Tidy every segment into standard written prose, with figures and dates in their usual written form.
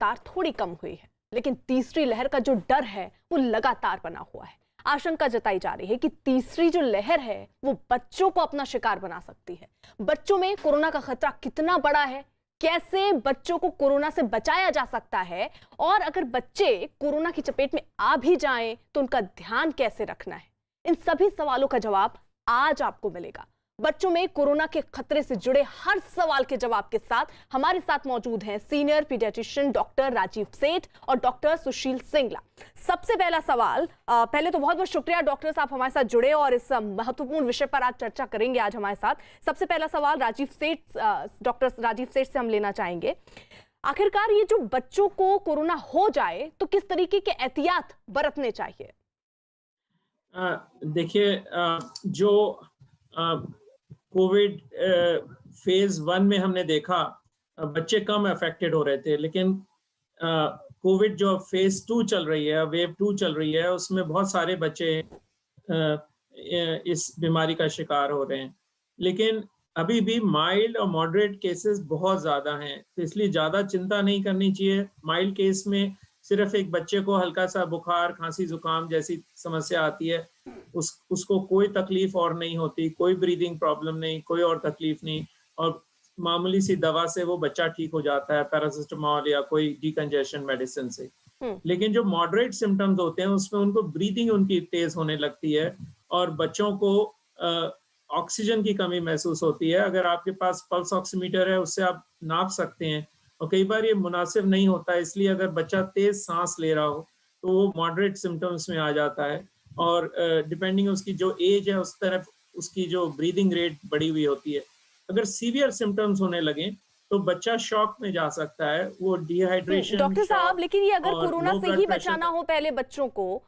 रफ्तार थोड़ी कम हुई है, लेकिन तीसरी लहर का जो डर है वो लगातार बना हुआ है। आशंका जताई जा रही है कि तीसरी जो लहर है वो बच्चों को अपना शिकार बना सकती है। बच्चों में कोरोना का खतरा कितना बड़ा है, कैसे बच्चों को कोरोना से बचाया जा सकता है, और अगर बच्चे कोरोना की चपेट में आ भी जाएं तो उनका ध्यान कैसे रखना है, इन सभी सवालों का जवाब आज आपको मिलेगा। बच्चों में कोरोना के खतरे से जुड़े हर सवाल के जवाब के साथ हमारे साथ मौजूद हैं सीनियर पीडियाट्रिशियन डॉक्टर राजीव सेठ और डॉक्टर सुशील सिंगला। सबसे पहला सवाल, पहले तो बहुत बहुत शुक्रिया डॉक्टर साहब हमारे साथ जुड़े और इस महत्वपूर्ण विषय पर आज चर्चा करेंगे आज हमारे साथ। सबसे पहला सवाल राजीव सेठ, डॉक्टर राजीव सेठ से हम लेना चाहेंगे। आखिरकार ये जो बच्चों को कोरोना हो जाए तो किस तरीके के एहतियात बरतने चाहिए? देखिए, जो कोविड फेज 1 में हमने देखा बच्चे कम अफेक्टेड हो रहे थे, लेकिन कोविड जो फेज 2 चल रही है, वेव 2 चल रही है, उसमें बहुत सारे बच्चे इस बीमारी का शिकार हो रहे हैं। लेकिन अभी भी माइल्ड और मॉडरेट केसेस बहुत ज़्यादा हैं, तो इसलिए ज़्यादा चिंता नहीं करनी चाहिए। माइल्ड केस में सिर्फ एक बच्चे को हल्का सा बुखार, खांसी, जुकाम जैसी समस्या आती है, उसको कोई तकलीफ और नहीं होती, कोई ब्रीदिंग प्रॉब्लम नहीं, कोई और तकलीफ नहीं, और मामूली सी दवा से वो बच्चा ठीक हो जाता है, पैरासिटामोल या कोई डिकंजेशन मेडिसिन से। लेकिन जो मॉडरेट सिम्टम्स होते हैं उसमें उनको ब्रीदिंग उनकी तेज होने लगती है और बच्चों को ऑक्सीजन की कमी महसूस होती है। अगर आपके पास पल्स ऑक्सीमीटर है उससे आप नाप सकते हैं, और कई बार ये मुनासिब नहीं होता है, इसलिए अगर बच्चा तेज सांस ले रहा हो तो वो मॉडरेट सिम्टम्स में आ जाता है, और डिपेंडिंग उसकी जो एज है उस तरफ उसकी जो ब्रीदिंग रेट बढ़ी हुई होती है। अगर सीवियर सिम्टम्स होने लगे तो बच्चा शॉक में जा सकता है, वो डिहाइड्रेशन। डॉक्टर साहब, लेकिन ये अगर कोरोना से ही बचाना हो पहले बच्चों को,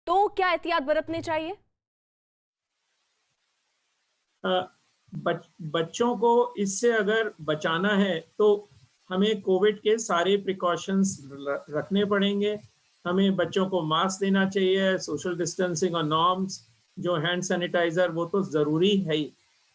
तो क्या एहतियात बरतने चाहिए? बच्चों को इससे अगर बचाना है तो हमें कोविड के सारे प्रिकॉशंस रखने पड़ेंगे। हमें बच्चों को मास्क देना चाहिए, सोशल डिस्टेंसिंग और नॉर्म्स, जो हैंड सैनिटाइजर, वो तो ज़रूरी है ही।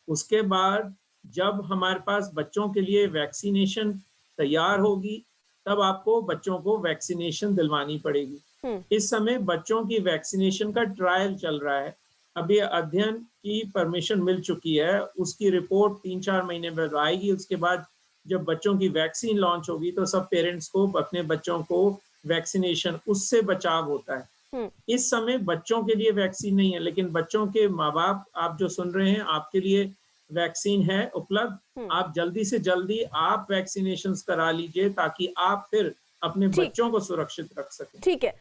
उसके बाद जब हमारे पास बच्चों के लिए वैक्सीनेशन तैयार होगी तब आपको बच्चों को वैक्सीनेशन दिलवानी पड़ेगी। इस समय बच्चों की वैक्सीनेशन का ट्रायल चल रहा है। अभी अध्ययन की परमिशन मिल चुकी है, उसकी रिपोर्ट 3-4 महीने बाद आएगी। उसके बाद जब बच्चों की वैक्सीन लॉन्च होगी तो सब पेरेंट्स को अपने बच्चों को वैक्सीनेशन, उससे बचाव होता है। इस समय बच्चों के लिए वैक्सीन नहीं है, लेकिन बच्चों के माँ बाप, आप जो सुन रहे हैं, आपके लिए वैक्सीन है उपलब्ध। आप जल्दी से जल्दी आप वैक्सीनेशंस करा लीजिए ताकि आप फिर अपने बच्चों को सुरक्षित रख सकें। ठीक है,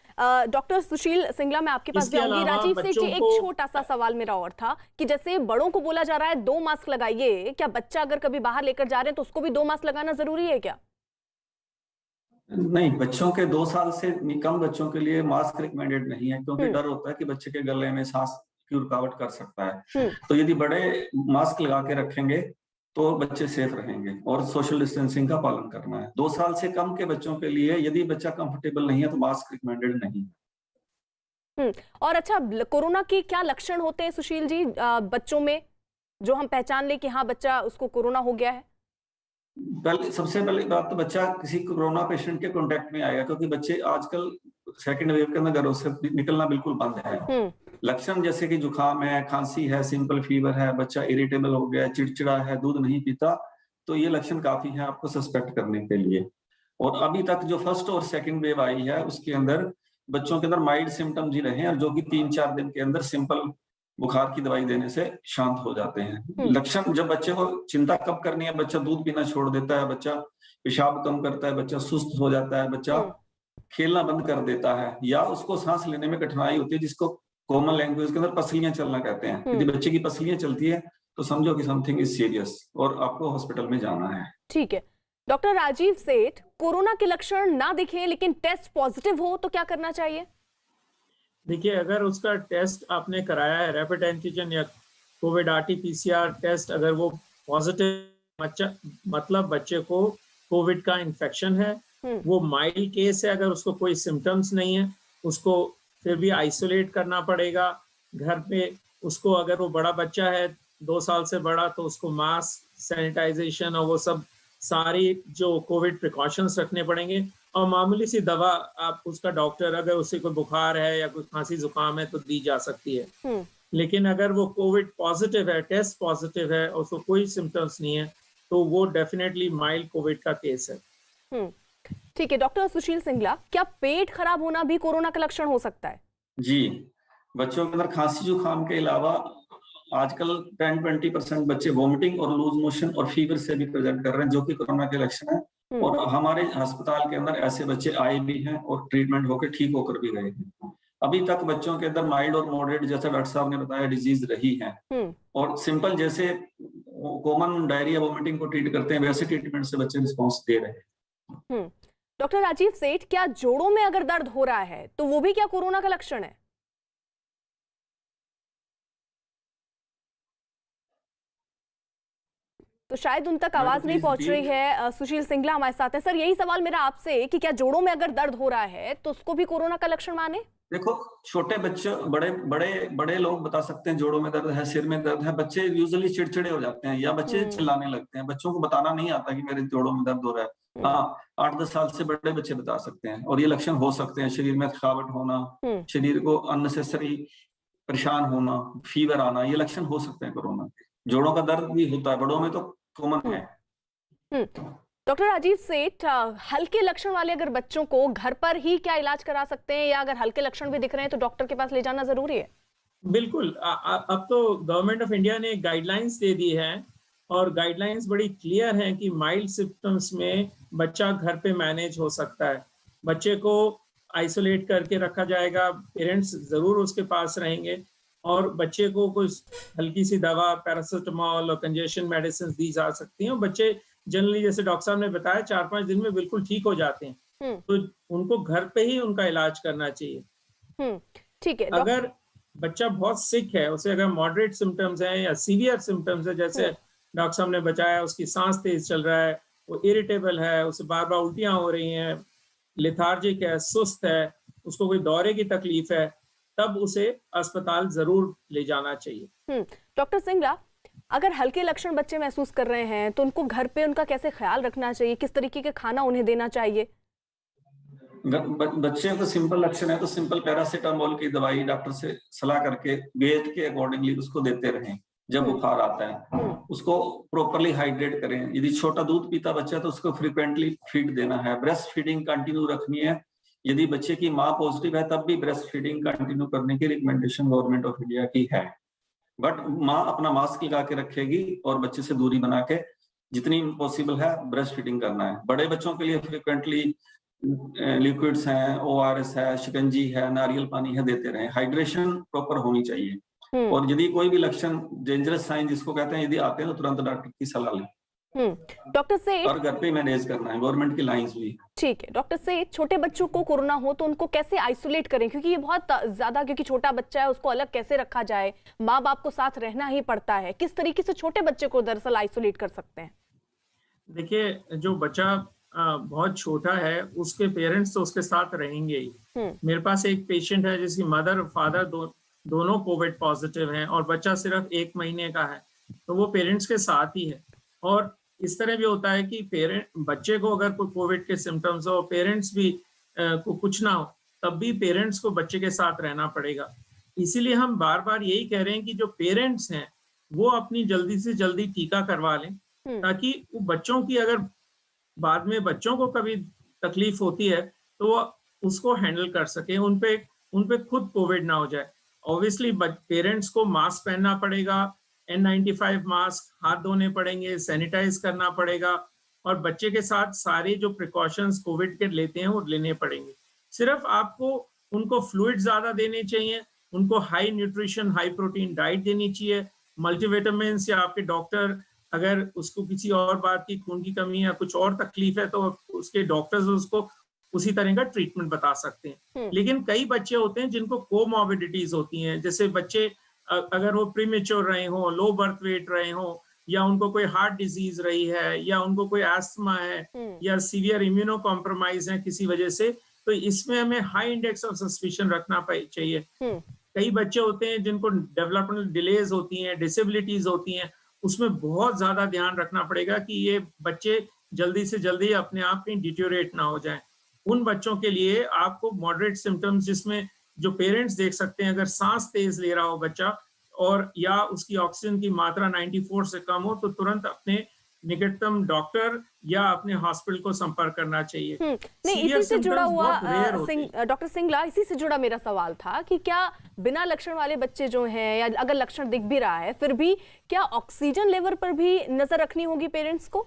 डॉक्टर सुशील सिंगला, मैं आपके पास जाऊंगी। राजीव सेठ जी, एक छोटा सा सवाल मेरा और था कि जैसे बड़ों को बोला जा रहा है 2 मास्क लगाइए, क्या बच्चा अगर कभी बाहर लेकर जा रहे हैं तो उसको भी 2 मास्क लगाना जरूरी है क्या? नहीं, बच्चों के 2 साल से कम बच्चों के लिए मास्क रिकमेंडेड नहीं है, क्योंकि डर होता है कि बच्चे के गले में सांस की रुकावट कर सकता है। तो यदि बड़े मास्क लगा के रखेंगे तो बच्चे सेफ रहेंगे, और सोशल डिस्टेंसिंग का पालन करना है। 2 साल से कम के बच्चों के लिए यदि बच्चा कंफर्टेबल नहीं है तो मास्क रिकमेंडेड नहीं है। और अच्छा, कोरोना के क्या लक्षण होते हैं सुशील जी बच्चों में, जो हम पहचान ले कि हाँ बच्चा उसको कोरोना हो गया है? सबसे पहले बात तो बच्चा किसी कोरोना पेशेंट के कांटेक्ट में आएगा, क्योंकि बच्चे आजकल सेकंड वेव के अंदर घरों से निकलना बिल्कुल बंद है। लक्षण जैसे कि जुकाम है, खांसी है, सिंपल फीवर है, बच्चा इरिटेबल हो गया है, चिड़चिड़ा है, दूध नहीं पीता, तो ये लक्षण काफी है आपको सस्पेक्ट करने के लिए। और अभी तक जो फर्स्ट और सेकंड वेव आई है उसके अंदर बच्चों के अंदर माइल्ड सिम्टम्स ही रहे हैं, और जो कि 3-4 दिन के अंदर सिंपल बुखार की दवाई देने से शांत हो जाते हैं। लक्षण, जब बच्चे को चिंता कब करनी है, बच्चा दूध पीना छोड़ देता है, बच्चा पेशाब कम करता है, बच्चा सुस्त हो जाता है, बच्चा खेलना बंद कर देता है, या उसको सांस लेने में कठिनाई होती है, जिसको कॉमन लैंग्वेज के अंदर पसलियां चलना कहते हैं। यदि बच्चे की पसलियां चलती है तो समझो कि समथिंग इज सीरियस और आपको हॉस्पिटल में जाना है। ठीक है, डॉक्टर राजीव सेठ, कोरोना के लक्षण ना दिखे लेकिन टेस्ट पॉजिटिव हो तो क्या करना चाहिए? देखिए, अगर उसका टेस्ट आपने कराया है, रैपिड एंटीजन या कोविड RT-PCR टेस्ट, अगर वो पॉजिटिव, मतलब बच्चे को कोविड का इन्फेक्शन है, वो माइल्ड केस है, अगर उसको कोई सिम्टम्स नहीं है, उसको फिर भी आइसोलेट करना पड़ेगा घर पे। उसको, अगर वो बड़ा बच्चा है 2 साल से बड़ा, तो उसको मास्क, सैनिटाइजेशन और वो सब सारी जो कोविड प्रिकॉशंस रखने पड़ेंगे। और मामूली सी दवा आप उसका डॉक्टर अगर उसे कोई बुखार है या कोई खांसी जुकाम है तो दी जा सकती है। लेकिन अगर वो कोविड पॉजिटिव है, टेस्ट पॉजिटिव है और उसको कोई सिम्टम्स नहीं है तो वो डेफिनेटली माइल्ड कोविड का केस है। ठीक है डॉक्टर सुशील सिंगला, क्या पेट खराब होना भी कोरोना का लक्षण हो सकता है? जी, बच्चों के अंदर खांसी जुकाम के अलावा आजकल 10-20% बच्चे वोमिटिंग और लूज मोशन और फीवर से भी प्रेजेंट कर रहे हैं, जो कि कोरोना के लक्षण है। और हमारे अस्पताल के अंदर ऐसे बच्चे आए भी हैं और ट्रीटमेंट होकर ठीक होकर भी गए हैं। अभी तक बच्चों के अंदर माइल्ड और मॉडरेट, जैसा डॉक्टर साहब ने बताया, डिजीज रही है। और सिंपल जैसे कॉमन डायरिया वोमिटिंग को ट्रीट करते हैं वैसे ट्रीटमेंट से बच्चे रिस्पॉन्स दे रहे हैं। डॉक्टर राजीव सेठ, क्या जोड़ों में अगर दर्द हो रहा है तो वो भी क्या कोरोना का लक्षण है? तो शायद उन तक आवाज नहीं पहुंच रही है। सुशील सिंगला हमारे साथ हैं। सर, यही सवाल मेरा आपसे कि क्या जोड़ों में अगर दर्द हो रहा है तो उसको भी कोरोना का लक्षण माने? देखो, छोटे बच्चे, बड़े बड़े बड़े लोग बता सकते हैं जोड़ों में दर्द है, सिर में दर्द है। बच्चे यूजुअली चिड़चिड़े हो जाते हैं या बच्चे चिल्लाने लगते हैं। बच्चों को बताना नहीं आता कि मेरे जोड़ों में दर्द हो रहा है। हाँ, 8-10 साल से बड़े बच्चे बता सकते हैं और ये लक्षण हो सकते हैं। शरीर में थकावट होना, शरीर को अननेसेसरी परेशान होना, फीवर आना, ये लक्षण हो सकते हैं कोरोना के। जोड़ों का दर्द भी होता है, बड़ों में तो कॉमन है। डॉक्टर राजीव सेठ, हल्के लक्षण वाले अगर बच्चों को घर पर ही क्या इलाज करा सकते हैं, या अगर हल्के लक्षण भी दिख रहे हैं तो डॉक्टर के पास ले जाना जरूरी है? बिल्कुल। अब तो गवर्नमेंट ऑफ इंडिया ने गाइडलाइंस दे दी है और गाइडलाइंस बड़ी क्लियर हैं कि माइल्ड सिम्टम्स में बच्चा घर पे मैनेज हो सकता है। बच्चे को आइसोलेट करके रखा जाएगा, पेरेंट्स जरूर उसके पास रहेंगे और बच्चे को कुछ हल्की सी दवा, पैरासिटामोल और कंजेशन मेडिसिन दी जा सकती हैं। बच्चे जनरली, जैसे डॉक्टर साहब ने बताया, 4-5 दिन में बिल्कुल ठीक हो जाते हैं। तो उनको घर पे ही उनका इलाज करना चाहिए। ठीक है। अगर बच्चा बहुत सिक है, उसे अगर मॉडरेट सिम्टम्स हैं या सीवियर सिम्टम्स है, जैसे डॉक्टर साहब ने बताया उसकी सांस तेज चल रहा है, वो इरिटेबल है, उसे बार बार उल्टियां हो रही हैं, लेथार्जिक है, सुस्त है, उसको कोई दौरे की तकलीफ है, तब उसे अस्पताल जरूर ले जाना चाहिए। डॉक्टर सिंगला, अगर हल्के लक्षण बच्चे महसूस कर रहे हैं तो उनको घर पे उनका कैसे ख्याल रखना चाहिए? किस तरीके के खाना उन्हें देना चाहिए? बच्चे को सिंपल लक्षण है तो सिंपल पैरासिटामोल की दवाई डॉक्टर से सलाह करके वेट के अकॉर्डिंगली उसको देते रहें। जब बुखार आता है उसको प्रॉपरली हाइड्रेट करें। यदि छोटा दूध पीता बच्चा तो उसको फ्रीक्वेंटली फीड देना है। ब्रेस्ट फीडिंग कंटिन्यू रखनी है। यदि बच्चे की माँ पॉजिटिव है तब भी ब्रेस्ट फीडिंग कंटिन्यू करने की रिकमेंडेशन गवर्नमेंट ऑफ इंडिया की है। बट माँ अपना मास्क लगा के रखेगी और बच्चे से दूरी बना के जितनी पॉसिबल है ब्रेस्ट फीडिंग करना है। बड़े बच्चों के लिए फ्रिक्वेंटली लिक्विड्स हैं, ORS है, शिकंजी है, नारियल पानी है, देते रहें। हाइड्रेशन प्रॉपर होनी चाहिए। और यदि कोई भी लक्षण, डेंजरस साइन जिसको कहते हैं, यदि आते हैं तो तुरंत डॉक्टर की सलाह लें। डॉक्टर सेठ, और घर पे मैनेज करना है, गवर्नमेंट की लाइंस भी। ठीक है। डॉक्टर सेठ, छोटे बच्चों को कोरोना हो तो उनको कैसे आइसोलेट करें? क्योंकि ये बहुत ज्यादा, क्योंकि छोटा बच्चा है, उसको अलग कैसे रखा जाए? माँ बाप को साथ रहना ही पड़ता है। किस तरीके से छोटे बच्चे को दरअसल आइसोलेट कर सकते हैं? देखिए, जो बच्चा बहुत छोटा है उसके पेरेंट्स तो उसके साथ रहेंगे ही। मेरे पास एक पेशेंट है जिसकी मदर और फादर दोनों कोविड पॉजिटिव हैं और बच्चा सिर्फ 1 महीने का है, तो वो पेरेंट्स के साथ ही है। और इस तरह भी होता है कि बच्चे को अगर कोई कोविड के सिम्टम्स हो, पेरेंट्स भी को कुछ ना हो, तब भी पेरेंट्स को बच्चे के साथ रहना पड़ेगा। इसीलिए हम बार बार यही कह रहे हैं कि जो पेरेंट्स हैं वो अपनी जल्दी से जल्दी टीका करवा लें, ताकि वो बच्चों की, अगर बाद में बच्चों को कभी तकलीफ होती है तो वो उसको हैंडल कर सके, उन पे खुद कोविड ना हो जाए। ऑब्वियसली पेरेंट्स को मास्क पहनना पड़ेगा, N95 मास्क, हाथ धोने पड़ेंगे, सैनिटाइज करना पड़ेगा और बच्चे के साथ सारे जो प्रिकॉशंस कोविड के लेते हैं वो लेने पड़ेंगे। सिर्फ आपको उनको फ्लूइड ज्यादा देने चाहिए, उनको high nutrition, high protein diet देनी चाहिए, मल्टीविटामिन, या आपके डॉक्टर अगर उसको किसी और बात की, खून की कमी या कुछ और तकलीफ है, तो उसके डॉक्टर्स उसको उसी तरह का ट्रीटमेंट बता सकते हैं। लेकिन कई बच्चे होते हैं जिनको कोमॉर्बिडिटीज होती हैं, जैसे बच्चे अगर वो प्रीमेच्योर रहे हो, लो बर्थ वेट रहे हो, या उनको कोई हार्ट डिजीज रही है, या उनको कोई एस्थमा है, या सीवियर इम्यूनो कॉम्प्रोमाइज है किसी वजह से, तो इसमें हमें हाई इंडेक्स ऑफ सस्पिशन रखना चाहिए। कई बच्चे होते हैं जिनको डेवलपमेंटल डिलेज होती हैं, डिसेबिलिटीज होती हैं, उसमें बहुत ज्यादा ध्यान रखना पड़ेगा कि ये बच्चे जल्दी से जल्दी अपने आप में डिटेरियोरेट ना हो जाएं। उन बच्चों के लिए आपको मॉडरेट सिम्टम्स, जिसमें जो पेरेंट्स देख सकते हैं, अगर सांस तेज ले रहा हो बच्चा और या उसकी ऑक्सीजन की मात्रा 94 से कम हो, तो तुरंत अपने निकटतम डॉक्टर या अपने हॉस्पिटल को संपर्क करना चाहिए। नहीं, सीवियर इसी से जुड़ा सिम्टम्स हुआ बहुत रेयर होते हैं। डॉक्टर सिंगला, इसी से जुड़ा मेरा सवाल था कि क्या बिना लक्षण वाले बच्चे जो हैं, या अगर लक्षण दिख भी रहा है फिर भी, क्या ऑक्सीजन लेवल पर भी नजर रखनी होगी पेरेंट्स को?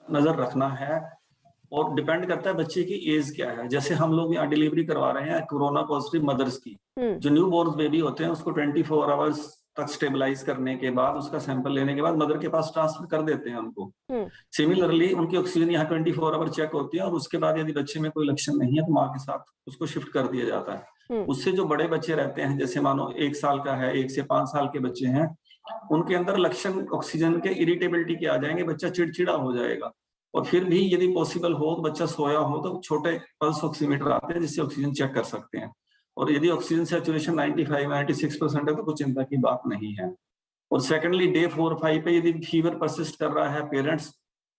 नजर रखना है, और डिपेंड करता है बच्चे की एज क्या है। जैसे हम लोग यहाँ डिलीवरी करवा रहे हैं कोरोना पॉजिटिव मदर्स की, जो न्यू बोर्न बेबी होते हैं उसको 24 आवर्स तक स्टेबलाइज करने के बाद, उसका सैंपल लेने के बाद मदर के पास ट्रांसफर कर देते हैं उनको। सिमिलरली उनकी ऑक्सीजन यहाँ 24 आवर चेक होती है, और उसके बाद यदि बच्चे में कोई लक्षण नहीं है तो माँ के साथ उसको शिफ्ट कर दिया जाता है। उससे जो बड़े बच्चे रहते हैं, जैसे मानो 1 साल का है, 1 से 5 साल के बच्चे हैं, उनके अंदर लक्षण ऑक्सीजन के इरिटेबिलिटी के आ जाएंगे, बच्चा चिड़चिड़ा हो जाएगा। और फिर भी यदि पॉसिबल हो तो बच्चा सोया हो तो छोटे पल्स ऑक्सीमीटर आते हैं जिससे ऑक्सीजन चेक कर सकते हैं। और यदि ऑक्सीजन सैचुरेशन 95-96% है तो कोई चिंता की बात नहीं है। और सेकेंडली, डे 4-5 पे यदि फीवर परसिस्ट कर रहा है, पेरेंट्स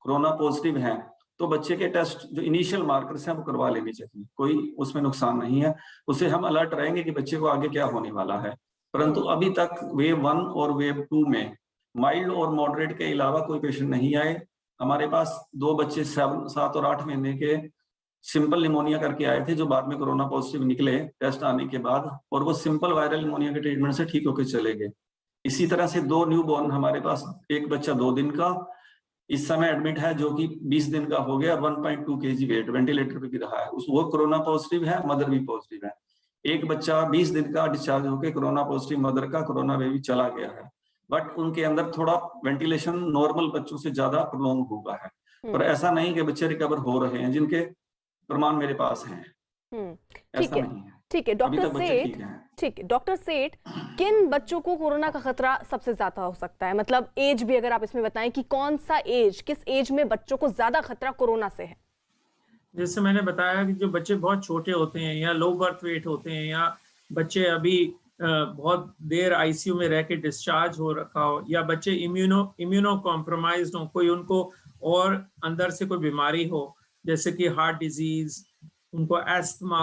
कोरोना पॉजिटिव हैं, तो बच्चे के टेस्ट जो इनिशियल मार्कर्स हैं वो करवा लेनी चाहिए, कोई उसमें नुकसान नहीं है। उससे हम अलर्ट रहेंगे कि बच्चे को आगे क्या होने वाला है। परंतु अभी तक वेव 1 और वेव 2 में माइल्ड और मॉडरेट के अलावा कोई पेशेंट नहीं आए। हमारे पास 2 बच्चे 7 और 8 महीने के सिंपल निमोनिया करके आए थे, जो बाद में कोरोना पॉजिटिव निकले टेस्ट आने के बाद, और वो सिंपल वायरल निमोनिया के ट्रीटमेंट से ठीक होकर चले गए। इसी तरह से 2 न्यू बॉर्न हमारे पास, एक बच्चा 2 दिन का इस समय एडमिट है जो कि 20 दिन का हो गया, 1.2 kg वेट, वेंटिलेटर पे भी रहा है, वो कोरोना पॉजिटिव है, मदर भी पॉजिटिव है। एक बच्चा 20 दिन का डिस्चार्ज होकर कोरोना पॉजिटिव मदर का कोरोना बेबी चला गया है, बट उनके अंदर थोड़ा वेंटिलेशन नॉर्मल बच्चों से ज्यादा प्रोलॉन्ग हुआ है। पर ऐसा नहीं कि बच्चे रिकवर हो रहे हैं, जिनके प्रमाण मेरे पास हैं। ठीक है, ठीक है डॉक्टर सेठ, ठीक है डॉक्टर सेठ, किन बच्चों को कोरोना का खतरा सबसे ज्यादा हो सकता है? मतलब एज भी अगर आप इसमें बताएं कि कौन सा एज, किस एज में बच्चों को ज्यादा खतरा कोरोना से है? जैसे मैंने बताया कि जो बच्चे बहुत छोटे होते हैं, या लो बर्थ वेट होते हैं, या बच्चे अभी बहुत देर आईसीयू में रह के डिस्चार्ज हो रखा हो, या बच्चे इम्यूनो कॉम्प्रोमाइज्ड हो, कोई उनको और अंदर से कोई बीमारी हो, जैसे कि हार्ट डिजीज, उनको एस्थमा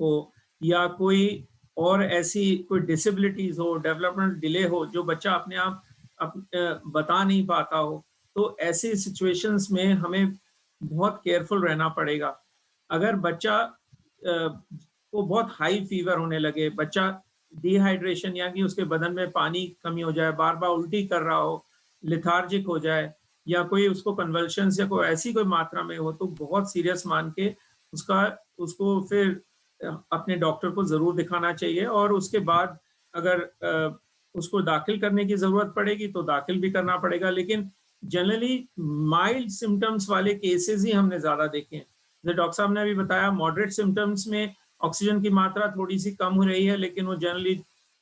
हो, या कोई और ऐसी कोई डिसेबिलिटीज हो, डेवलपमेंट डिले हो, जो बच्चा अपने आप बता नहीं पाता हो, तो ऐसी सिचुएशंस में हमें बहुत केयरफुल रहना पड़ेगा। अगर बच्चा को बहुत हाई फीवर होने लगे, बच्चा डिहाइड्रेशन यानी उसके बदन में पानी कमी हो जाए, बार बार उल्टी कर रहा हो, लिथार्जिक हो जाए, या कोई उसको कन्वल्शंस या कोई ऐसी कोई मात्रा में हो, तो बहुत सीरियस मान के उसको फिर अपने डॉक्टर को जरूर दिखाना चाहिए। और उसके बाद अगर उसको दाखिल करने की जरूरत पड़ेगी तो दाखिल भी करना पड़ेगा। लेकिन जनरली माइल्ड सिम्टम्स वाले केसेस ही हमने ज्यादा देखे हैं। जैसे डॉक्टर साहब ने अभी बताया, मॉडरेट सिम्टम्स में ऑक्सीजन की मात्रा थोड़ी सी कम हो रही है, लेकिन वो जनरली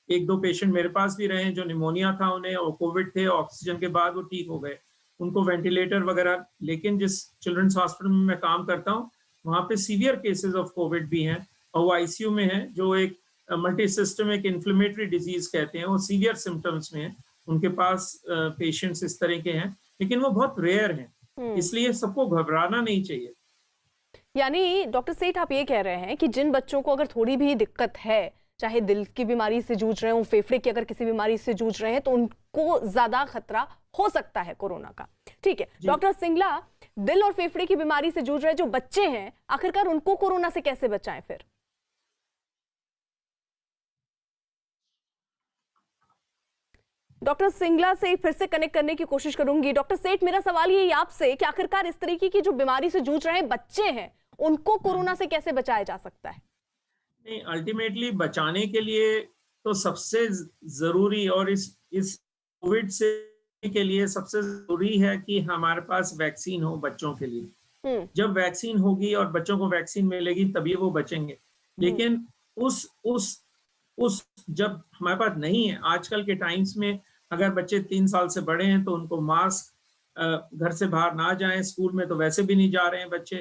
1-2 पेशेंट मेरे पास भी रहे हैं जो निमोनिया था उन्हें और कोविड थे, ऑक्सीजन के बाद वो ठीक हो गए, उनको वेंटिलेटर वगैरह। लेकिन जिस चिल्ड्रंस हॉस्पिटल में मैं काम करता हूँ, वहाँ पे सीवियर केसेस ऑफ कोविड भी हैं, और वो आईसीयू में है, जो एक मल्टी सिस्टमिक इन्फ्लेमेटरी डिजीज कहते हैं, वो सीवियर सिम्टम्स में है, उनके पास पेशेंट्स इस तरह के हैं, लेकिन वो बहुत रेयर हैं, इसलिए सबको घबराना नहीं चाहिए। यानी डॉक्टर सेठ आप ये कह रहे हैं कि जिन बच्चों को अगर थोड़ी भी दिक्कत है, चाहे दिल की बीमारी से जूझ रहे हो, फेफड़े की अगर किसी बीमारी से जूझ रहे हैं, तो उनको ज्यादा खतरा हो सकता है कोरोना का। ठीक है डॉक्टर सिंगला, दिल और फेफड़े की बीमारी से जूझ रहे जो बच्चे हैं, आखिरकार उनको कोरोना से कैसे बचाएं फिर? डॉक्टर सिंगला से फिर से कनेक्ट करने की कोशिश करूंगी। डॉक्टर सेठ, मेरा सवाल ये आपसे कि आखिरकार इस तरीके की जो बीमारी से जूझ रहे बच्चे हैं, उनको कोरोना से कैसे बचाया जा सकता है? नहीं, अल्टीमेटली बचाने के लिए तो सबसे जरूरी, और इस कोविड से के लिए सबसे जरूरी है कि हमारे पास वैक्सीन हो बच्चों के लिए। जब वैक्सीन होगी और बच्चों को वैक्सीन मिलेगी तभी वो बचेंगे। लेकिन उस जब हमारे पास नहीं है, आजकल के टाइम्स में अगर बच्चे 3 साल से बड़े हैं तो उनको मास्क, घर से बाहर ना जाएं, स्कूल में तो वैसे भी नहीं जा रहे हैं बच्चे,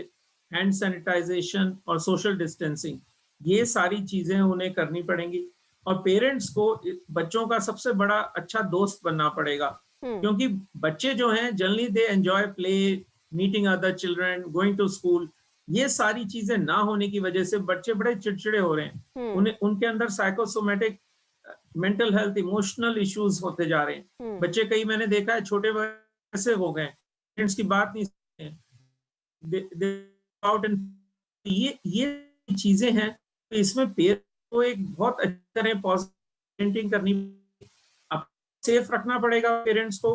हैंड सैनिटाइजेशन और सोशल डिस्टेंसिंग, ये सारी चीजें उन्हें करनी पड़ेंगी। और पेरेंट्स को बच्चों का सबसे बड़ा अच्छा दोस्त बनना पड़ेगा, क्योंकि बच्चे जो हैं generally they enjoy play, meeting other children, going to school, ये सारी चीजें ना होने की वजह से बच्चे बड़े चिड़चिड़े हो रहे हैं। उन्हें उनके अंदर psychosomatic, mental health, emotional issues होते जा रहे हैं। बच्चे कई मैंने देखा है छोटे वैसे हो गए, पेरेंट्स की बात नहीं सुनते हैं। ये चीजें हैं, तो इसमें पेरेंट्स को एक बहुत अच्छी तरह पॉजिटिव करनी, सेफ रखना पड़ेगा पेरेंट्स को।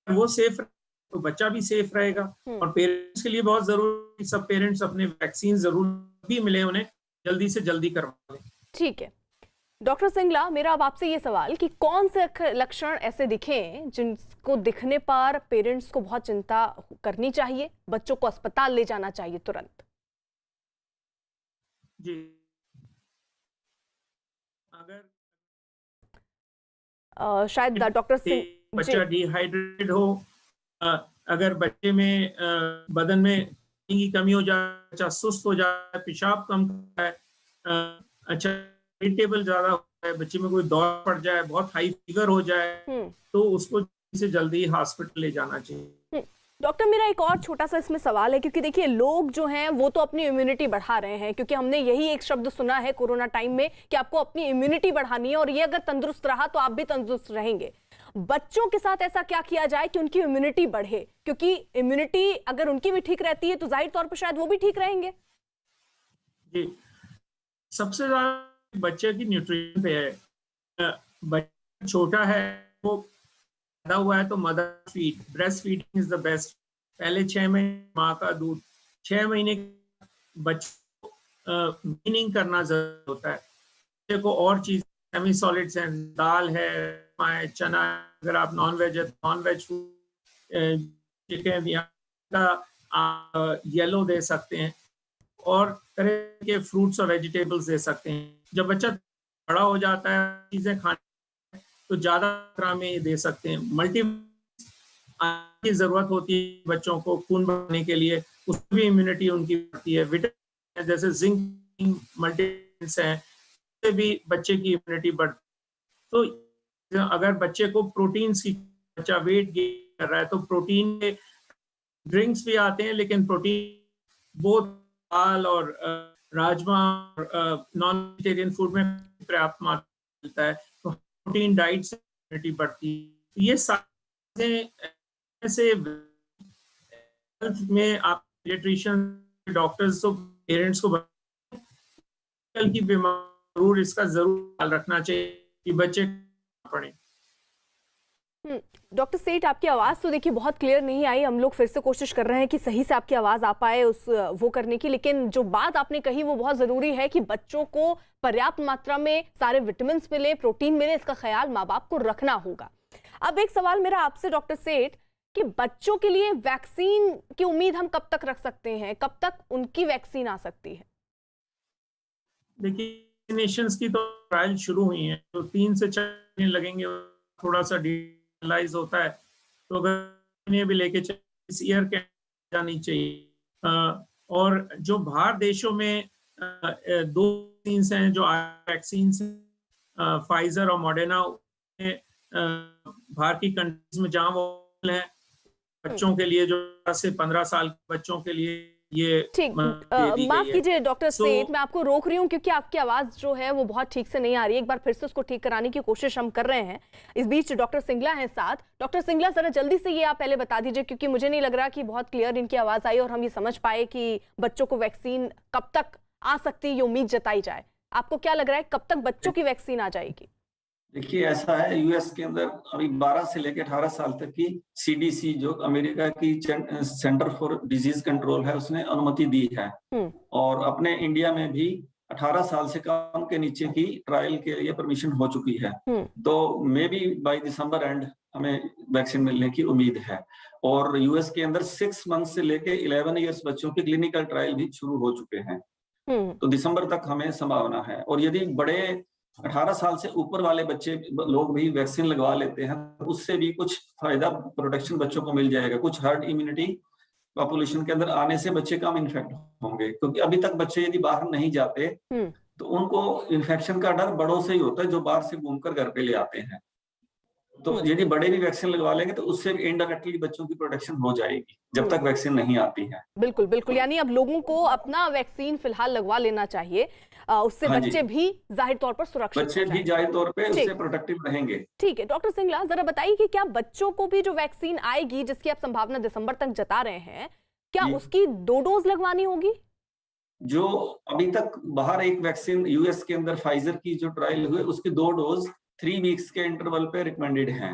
वो सेफ तो बच्चा भी सेफ रहेगा। और पेरेंट्स के लिए बहुत जरूरी, सब पेरेंट्स अपने वैक्सीन जरूर भी मिले उन्हें, जल्दी से जल्दी करवा लें। ठीक है डॉक्टर सिंगला, मेरा अब आपसे ये सवाल कि कौन से लक्षण ऐसे दिखे जिनको दिखने पर पेरेंट्स को बहुत चिंता करनी चाहिए, बच्चों को अस्पताल ले जाना चाहिए तुरंत? जी, अगर शायद डॉक्टर सिंह, बच्चा डिहाइड्रेटेड हो, अगर बच्चे में बदन में की कमी हो जाए, बच्चा सुस्त हो जाए, पेशाब कम करता है, अच्छा इरिटेबल ज्यादा होता है, बच्चे में कोई दौड़ पड़ जाए, बहुत हाई फीवर हो जाए, तो उसको से जल्दी हॉस्पिटल ले जाना चाहिए। डॉक्टर, मेरा एक और छोटा सा इसमें सवाल है, क्योंकि देखिए लोग जो हैं वो तो अपनी इम्यूनिटी बढ़ा रहे हैं, क्योंकि हमने यही एक शब्द सुना है कोरोना टाइम में कि आपको अपनी इम्यूनिटी बढ़ानी है और ये अगर तंदुरुस्त रहा तो आप भी तंदुरुस्त रहेंगे। बच्चों के साथ ऐसा क्या किया जाए कि उनकी इम्यूनिटी बढ़े, क्योंकि इम्यूनिटी अगर उनकी भी ठीक रहती है तो जाहिर तौर पर शायद वो भी ठीक रहेंगे। जी, सबसे ज्यादा बच्चे की न्यूट्रिशन पे है। बच्चा छोटा है, वो पैदा हुआ है तो mother feed, breast feeding is the best. पहले 6 महीने माँ का दूध, 6 महीने बच्चे को वीनिंग करना जरूरी होता है। बच्चे को और चीज सेमी सॉलिड्स हैं, दाल है, चना, अगर आप नॉन वेज है तो नॉन वेज फूड, चिकन या येलो दे सकते हैं, और तरह के फ्रूट्स और वेजिटेबल्स दे सकते हैं। जब बच्चा बड़ा हो जाता है चीजें खाने तो ज्यादा मात्रा में दे सकते हैं। मल्टी की जरूरत होती है बच्चों को खून बढ़ाने के लिए, उसमें भी इम्यूनिटी उनकी बढ़ती है। विटामिन जैसे जिंक, मल्टीविटामिन्स हैं, उससे भी बच्चे की इम्यूनिटी बढ़ती है। तो अगर बच्चे को प्रोटीन्स की, बच्चा वेट गेन कर रहा है तो प्रोटीन के ड्रिंक्स भी आते हैं, लेकिन प्रोटीन बहुत दाल और राजमा और नॉन वेजिटेरियन फूड में पर्याप्त मात्रा मिलता है, तो प्रोटीन डाइट से इम्यूनिटी बढ़ती है। ये सारी से हेल्थ में आप पीडियाट्रिशियन, डॉक्टर्स तो पेरेंट्स को कल की बीमारी जरूर, इसका जरूर ख्याल रखना चाहिए कि बच्चे पढ़ें। डॉक्टर सेठ, आपकी आवाज़ तो देखिए बहुत क्लियर नहीं आई, हम लोग फिर से कोशिश कर रहे हैं कि सही से आपकी आवाज़ आ पाए वो करने की, लेकिन जो बात आपने कही वो बहुत ज़रूरी है कि बच्चों को पर्याप्त मात्रा में सारे विटामिन मिले, प्रोटीन मिले, इसका ख्याल माँ बाप को रखना होगा। अब एक सवाल मेरा आपसे डॉक्टर सेठ कि बच्चों के लिए वैक्सीन की उम्मीद हम कब तक रख सकते हैं, कब तक उनकी वैक्सीन आ सकती है? देखिए, वैक्सीनेशंस की तो ट्रायल शुरू हुई हैं, तो 3 से 4 महीने लगेंगे, थोड़ा सा डिटेलाइज होता है, तो अगर इन्हें भी लेके इस ईयर के जानी चाहिए। और जो बाहर देशों में 2 वैक्सीन हैं, जो वैक्सीन फाइजर और मॉडर्ना, बाहर की कंट्रीज में जहाँ वो है, बच्चों के लिए जो 10 से 15 साल के बच्चों के लिए ये ठीक, माफ कीजिए डॉक्टर सेठ, मैं आपको रोक रही हूँ क्योंकि आपकी आवाज जो है वो बहुत ठीक से नहीं आ रही है। एक बार फिर से उसको ठीक कराने की कोशिश हम कर रहे हैं। इस बीच डॉक्टर सिंगला हैं साथ। डॉक्टर सिंगला, जरा जल्दी से ये आप पहले बता दीजिए, क्योंकि मुझे नहीं लग रहा कि बहुत क्लियर इनकी आवाज आई और हम ये समझ पाए कि बच्चों को वैक्सीन कब तक आ सकती है, ये उम्मीद जताई जाए। आपको क्या लग रहा है कब तक बच्चों की वैक्सीन आ जाएगी? देखिए, ऐसा है, यूएस के अंदर अभी 12 से लेकर 18 साल तक की सीडीसी, जो अमेरिका की सेंटर फॉर डिजीज कंट्रोल है, उसने अनुमति दी है। और अपने इंडिया में भी 18 साल से कम के नीचे की ट्रायल के लिए परमिशन हो चुकी है। तो may be by December and हमें वैक्सीन मिलने की उम्मीद है। और यूएस के अंदर 6 मंथ से लेकर 11 ईयर्स बच्चों की क्लिनिकल ट्रायल भी शुरू हो चुके हैं। तो दिसंबर तक हमें संभावना है। और यदि बड़े 18 साल से ऊपर वाले बच्चे लोग भी वैक्सीन लगवा लेते हैं, उससे भी कुछ फायदा, प्रोटेक्शन बच्चों को मिल जाएगा। कुछ हर्ड इम्यूनिटी पॉपुलेशन के अंदर आने से बच्चे कम इन्फेक्ट होंगे, क्योंकि अभी तक बच्चे यदि बाहर नहीं जाते तो उनको इन्फेक्शन का डर बड़ों से ही होता है, जो बाहर से घूमकर घर पे ले आते हैं। तो यदि बड़े भी वैक्सीन लगवा लेंगे तो उससे इनडायरेक्टली बच्चों की प्रोटेक्शन हो जाएगी जब तक वैक्सीन नहीं आती है। बिल्कुल बिल्कुल, यानी अब लोगों को अपना वैक्सीन फिलहाल लगवा लेना चाहिए, उससे हाँ बच्चे भी जाहिर तौर पर सुरक्षित बच्चे भी जाहिर तौर पे उससे प्रोटेक्टिव रहेंगे। ठीक है डॉक्टर सिंगला, जरा बताइए कि क्या बच्चों को भी जो वैक्सीन आएगी जिसकी आप संभावना दिसंबर तक जता रहे हैं, क्या उसकी 2 डोज लगवानी होगी? जो अभी तक बाहर एक वैक्सीन यूएस के अंदर फाइजर की जो ट्रायल हुए उसकी 2 डोज 3 वीक्स के इंटरवल पे रिकमेंडेड हैं।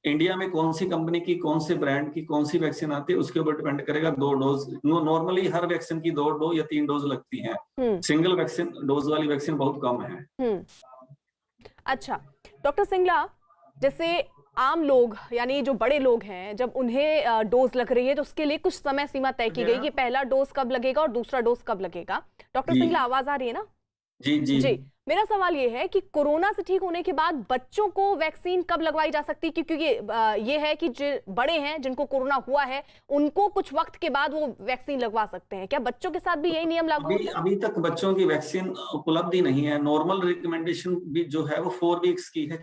इंडिया में कौन सी कंपनी की, कौन से ब्रांड की, कौन सी वैक्सीन आती है उसके ऊपर डिपेंड करेगा 2 डोज। नॉर्मली हर वैक्सीन की 2 डोज या 3 डोज लगती हैं। सिंगल वैक्सीन डोज वाली वैक्सीन बहुत कम है। अच्छा डॉक्टर सिंगला, जैसे आम लोग यानी जो बड़े लोग हैं, जब उन्हें डोज लग रही है तो उसके लिए कुछ समय सीमा तय की गई कि पहला डोज कब लगेगा और दूसरा डोज कब लगेगा। डॉक्टर सिंगला, आवाज आ रही है ना? जी जी जी, मेरा सवाल ये है कि कोरोना से ठीक होने के बाद बच्चों को वैक्सीन कब लगवाई जा सकती है, क्योंकि ये है कि जो बड़े हैं जिनको कोरोना हुआ है उनको कुछ वक्त के बाद वो वैक्सीन लगवा सकते हैं, क्या बच्चों के साथ भी यही नियम लागू होता है? अभी तक बच्चों की वैक्सीन उपलब्ध ही नहीं है। नॉर्मल रिकमेंडेशन भी जो है वो 4 वीक्स की है।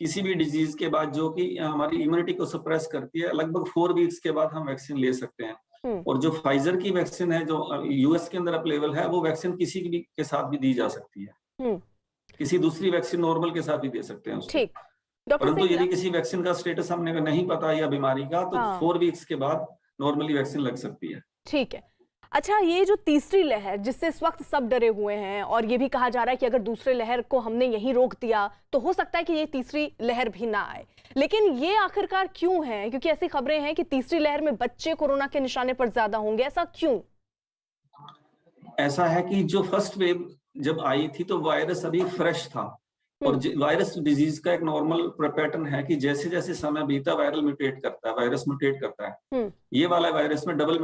किसी भी डिजीज के बाद जो कि हमारी इम्यूनिटी को सप्रेस करती है, लगभग 4 वीक्स के बाद हम वैक्सीन ले सकते हैं। और जो फाइजर की वैक्सीन है जो यूएस के अंदर अवेलेबल है, वो वैक्सीन किसी भी के साथ भी दी जा सकती है। किसी दूसरी वैक्सीन नॉर्मल के साथ भी दे सकते हैं उसको। ठीक, परंतु यदि किसी वैक्सीन का स्टेटस हमने नहीं पता या बीमारी का, तो 4 वीक्स के बाद नॉर्मली वैक्सीन लग सकती है। ठीक है। अच्छा, ये जो तीसरी लहर जिससे इस वक्त सब डरे हुए हैं और ये भी कहा जा रहा है कि अगर दूसरे लहर को हमने यहीं रोक दिया तो हो सकता है कि ये तीसरी लहर भी ना आए, लेकिन ये आखिरकार क्यों है? क्योंकि ऐसी खबरें हैं कि तीसरी लहर में बच्चे कोरोना के निशाने पर ज्यादा होंगे, ऐसा क्यों? ऐसा है कि जो फर्स्ट वेव जब आई थी तो वायरस अभी फ्रेश था, और वायरस डिजीज का एक नॉर्मल पैटर्न है कि जैसे जैसे समय बीता वायरस म्यूटेट करता है। ये वाला वायरस में डबल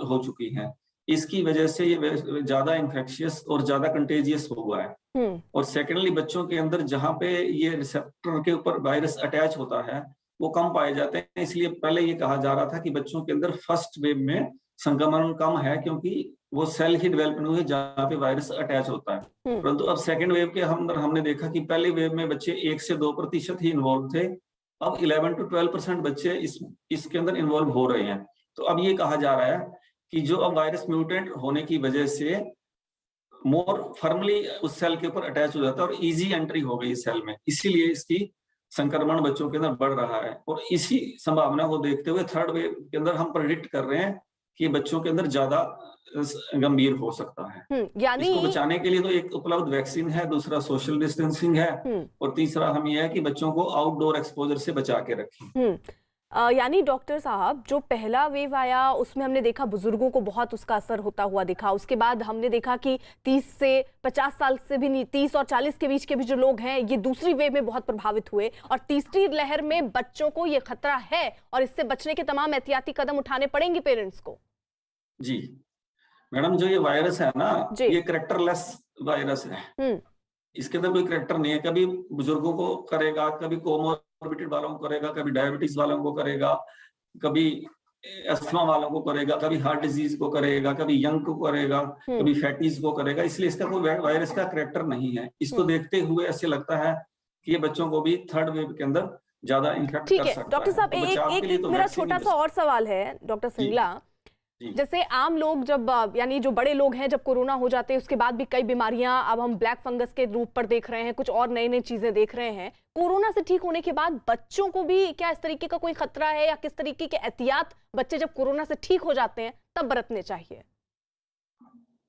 हो चुकी है। इसकी वजह से ये ज्यादा इन्फेक्शियस और ज्यादा कंटेजियस हुआ है। और सेकेंडली बच्चों के अंदर जहां पे ये रिसेप्टर के ऊपर वायरस अटैच होता है वो कम पाए जाते हैं। इसलिए पहले ये कहा जा रहा था कि बच्चों के अंदर फर्स्ट वेव में संक्रमण कम है क्योंकि वो सेल ही डेवलप नहीं हुए जहाँ पे वायरस अटैच होता है। परंतु अब सेकंड वेव के अंदर हमने देखा कि पहले वेव में बच्चे 1 से 2% ही इन्वॉल्व थे, अब 11 to 12% बच्चे इसके अंदर इन्वॉल्व हो रहे हैं। तो अब ये कहा जा रहा है कि जो अब वायरस म्यूटेंट होने की वजह से मोर फर्मली उस सेल के ऊपर अटैच हो जाता है और इजी एंट्री हो गई सेल में, इसीलिए इसकी संक्रमण बच्चों के अंदर बढ़ रहा है। और इसी संभावना को देखते हुए थर्ड वेव के अंदर हम प्रेडिक्ट कर रहे हैं कि बच्चों के अंदर ज्यादा गंभीर हो सकता है। यानी इसको बचाने के लिए तो एक उपलब्ध वैक्सीन है, दूसरा सोशल डिस्टेंसिंग है, और तीसरा हम ये है कि बच्चों को आउटडोर एक्सपोजर से बचा के रखें। यानी डॉक्टर साहब, जो पहला वेव आया उसमें हमने देखा बुजुर्गों को बहुत उसका असर होता हुआ दिखा। उसके बाद हमने देखा कि 30 से 50 साल से भी नहीं, 30 और 40 के बीच के भी जो लोग हैं ये दूसरी वेव में बहुत प्रभावित हुए, और तीसरी लहर में बच्चों को ये खतरा है और इससे बचने के तमाम एहतियाती कदम उठाने पड़ेंगे पेरेंट्स को। जी मैडम, जो ये वायरस है ना, ये कैरेक्टरलेस वायरस है। इसके अंदर कोई कैरेक्टर नहीं है। कभी बुजुर्गों को करेगा, कभी कोमोर्बिडिटी वालों को करेगा, कभी डायबिटीज वालों को करेगा, कभी अस्थमा वालों को करेगा, कभी हार्ट डिजीज को करेगा, कभी यंग को करेगा, कभी फैटीज को करेगा। इसलिए इसका कोई वायरस का कैरेक्टर नहीं है। इसको देखते हुए ऐसे लगता है कि ये बच्चों को भी थर्ड वेव के अंदर ज्यादा इन्फेक्ट कर सकता है। डॉक्टर साहब, एक मेरा छोटा सा और सवाल है डॉक्टर सिंगला, जैसे आम लोग जब यानी जो बड़े लोग हैं जब कोरोना हो जाते हैं उसके बाद भी कई बीमारियां अब हम ब्लैक फंगस के रूप पर देख रहे हैं, कुछ और नई नई चीजें देख रहे हैं, कोरोना से ठीक होने के बाद बच्चों को भी क्या इस तरीके का कोई खतरा है, या किस तरीके के एहतियात बच्चे जब कोरोना से ठीक हो जाते हैं तब बरतने चाहिए?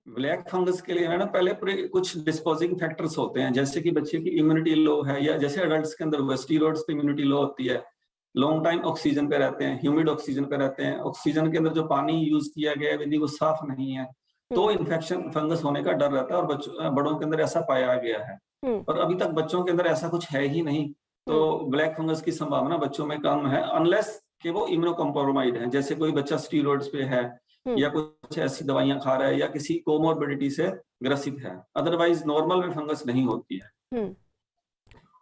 ब्लैक फंगस के लिए है ना, पहले कुछ डिस्पोजिंग फैक्टर्स होते हैं, जैसे कि बच्चे की इम्यूनिटी लो है, या जैसे एडल्ट्स के अंदर स्टीरॉइड्स पे इम्यूनिटी लो होती है, लॉन्ग टाइम ऑक्सीजन पे रहते हैं, ह्यूमिड ऑक्सीजन पे रहते हैं, ऑक्सीजन के अंदर जो पानी यूज किया गया है यदि वो साफ नहीं है तो इन्फेक्शन फंगस होने का डर रहता है, और बड़ों के अंदर ऐसा पाया गया है। और अभी तक बच्चों के अंदर ऐसा कुछ है ही नहीं, तो ब्लैक फंगस की संभावना बच्चों में कम है, अनलेस कि वो इम्यूनोकम्प्रोमाइज है, जैसे कोई बच्चा स्टीरॉइड्स पे है या कुछ ऐसी दवाइयां खा रहा है या किसी कोमोर्बिडिटी से ग्रसित है। अदरवाइज नॉर्मल में फंगस नहीं होती है।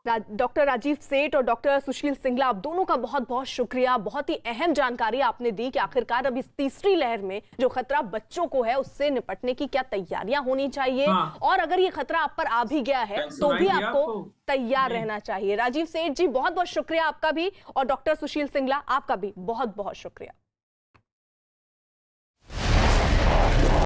डॉक्टर राजीव सेठ और डॉक्टर सुशील सिंगला, आप दोनों का बहुत बहुत शुक्रिया। बहुत ही अहम जानकारी आपने दी कि आखिरकार अब इस तीसरी लहर में जो खतरा बच्चों को है उससे निपटने की क्या तैयारियां होनी चाहिए, और अगर ये खतरा आप पर आ भी गया है तो भी आपको तैयार रहना चाहिए। राजीव सेठ जी बहुत बहुत शुक्रिया आपका भी, और डॉक्टर सुशील सिंगला आपका भी बहुत बहुत शुक्रिया।